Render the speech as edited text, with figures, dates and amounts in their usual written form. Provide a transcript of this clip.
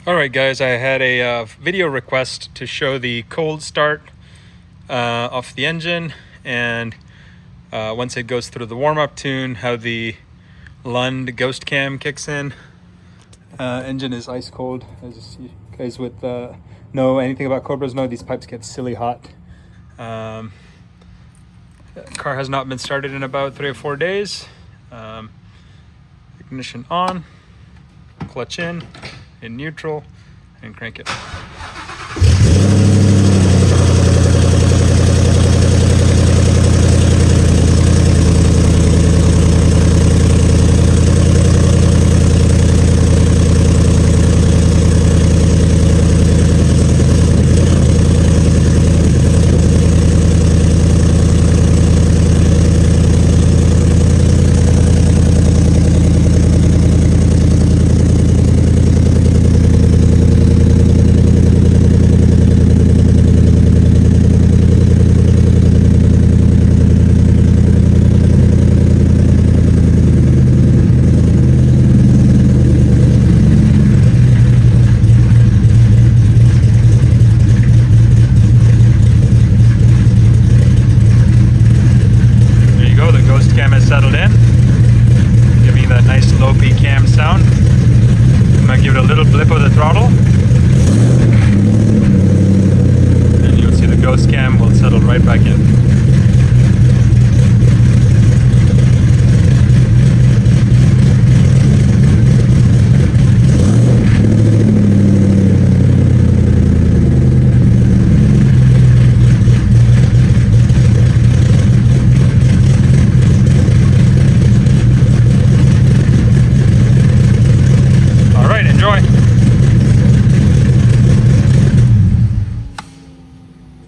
Alright guys, I had a video request to show the cold start off the engine, and once it goes through the warm-up tune, how the Lund ghost cam kicks in. Engine is ice cold, as you guys with know anything about Cobras know, these pipes get silly hot. Car has not been started in about 3 or 4 days. Ignition on, clutch in neutral, and crank it.